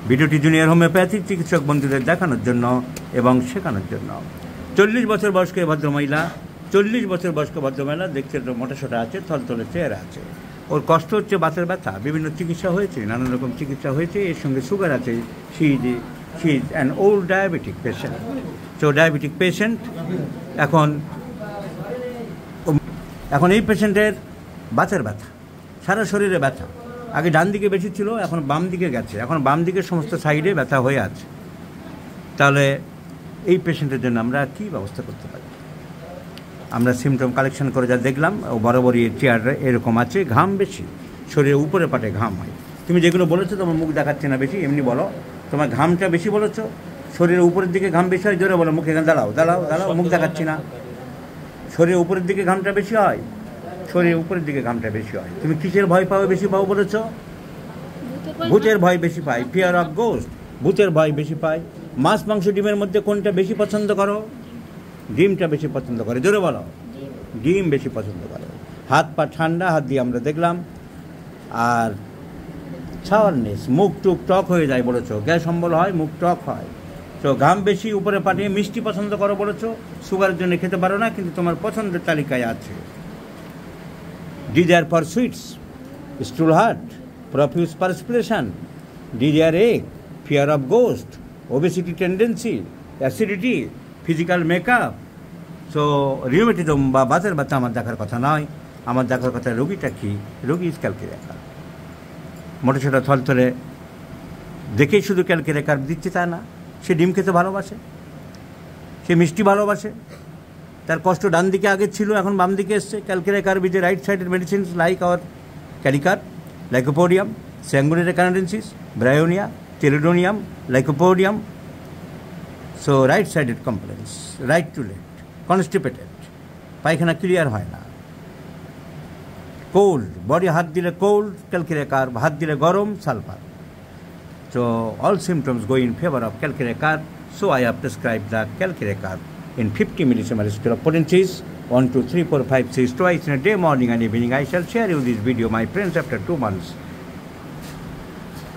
ভিডিওটি junior homeopathic চিকিৎসক বন্ধুদের দেখানোর জন্য এবং শেখানোর জন্য। 40 বছর বয়স্ক ভদ্রমহিলা, 40 বছর বয়স্ক ভদ্রমহিলা, দেখছে তো মোটাসোটা আছে, থলথলে চেহারা আছে। ওর কষ্ট হচ্ছে বাতের ব্যথা, বিভিন্ন চিকিৎসা হয়েছে, নানান রকম চিকিৎসা হয়েছে, এর সঙ্গে সুগার আছে। She is an old diabetic patient. So diabetic patient এখন এই পেশেন্টের বাতের ব্যথা, সারা শরীরে ব্যথা। আগে ডান দিকে বেশি ছিল, এখন বাম দিকে গেছে, এখন বাম দিকের সমস্ত সাইডে ব্যথা হয়ে আছে। তাহলে এই পেশেন্টের জন্য আমরা কী ব্যবস্থা করতে পারি? আমরা সিমটম কালেকশন করে যা দেখলাম, ও বরাবরই চেয়ারে এরকম আছে, ঘাম বেশি, শরীরের উপরে পাটে ঘাম হয়। তুমি যেগুলো বলেছো তোমার মুখ দেখাচ্ছে না বেশি, এমনি বলো তোমার ঘামটা বেশি বলেছো, শরীরের উপরের দিকে ঘাম বেশি হয়, জোরে বলো, মুখে দাঁড়াও দাঁড়াও দাঁড়াও, মুখ দেখাচ্ছি না। শরীরের উপরের দিকে ঘামটা বেশি হয়, শরীরের উপরের দিকে ঘামটা বেশি হয়। তুমি কিসের ভয় পাও বেশি পাও বলেছো? ভূতের ভয় বেশি পাই, ফিয়ার অফ গোস্ট, ভূতের ভয় বেশি পাই। মাছ মাংস ডিমের মধ্যে কোনটা বেশি পছন্দ করো? ডিমটা বেশি পছন্দ করে, জোরে বলো। ডিম বেশি পছন্দ করে। হাত পা ঠান্ডা, হাত দিয়ে আমরা দেখলাম। আর সাওয়ারনেস, মুখ টুক টক হয়ে যায় বলেছো, গ্যাস অম্বল হয়, মুখ টক হয়। তো ঘাম বেশি, উপরে পাঠিয়ে মিষ্টি পছন্দ করো বলেছো, সুগারের জন্য খেতে পারো না, কিন্তু তোমার পছন্দের তালিকায় আছে। Desire for sweets, stool hard, profuse perspiration, desire egg, fear of ghost, obesity tendency, acidity, physical makeup. So rheumatism বা বাতের ব্যথা আমার দেখার কথা নয়, আমার দেখার কথা রোগীটা কী। রোগী ইজ ক্যালকিরেকার, মোটাসোটা থলথলে দেখেই শুধু ক্যালকিরেকার দিচ্ছে তা না, সে ডিম খেতে ভালোবাসে, সে মিষ্টি ভালোবাসে, তার কষ্ট ডান দিকে আগে ছিল, এখন বাম দিকে এসছে। Calcarea with the right sided medicines like our kali carb, lycopodium, sanguinaria canadensis, bryonia, chelidonium, lycopodium. So right sided complaints, right to left, constipated, পায়খানা ক্লিয়ার হয় না, কোল্ড বডি, হাত দিলে কোল্ড ক্যালকিরেকার, হাত দিলে গরম sulphur. So all symptoms go in favor of calcireccar, so I have prescribed the calcireccar in 50 millisieverts scale of potencies, 1, 2, 3, 4, 5, 6, twice in a day, morning and evening. I shall share you this video, my friends, after 2 months.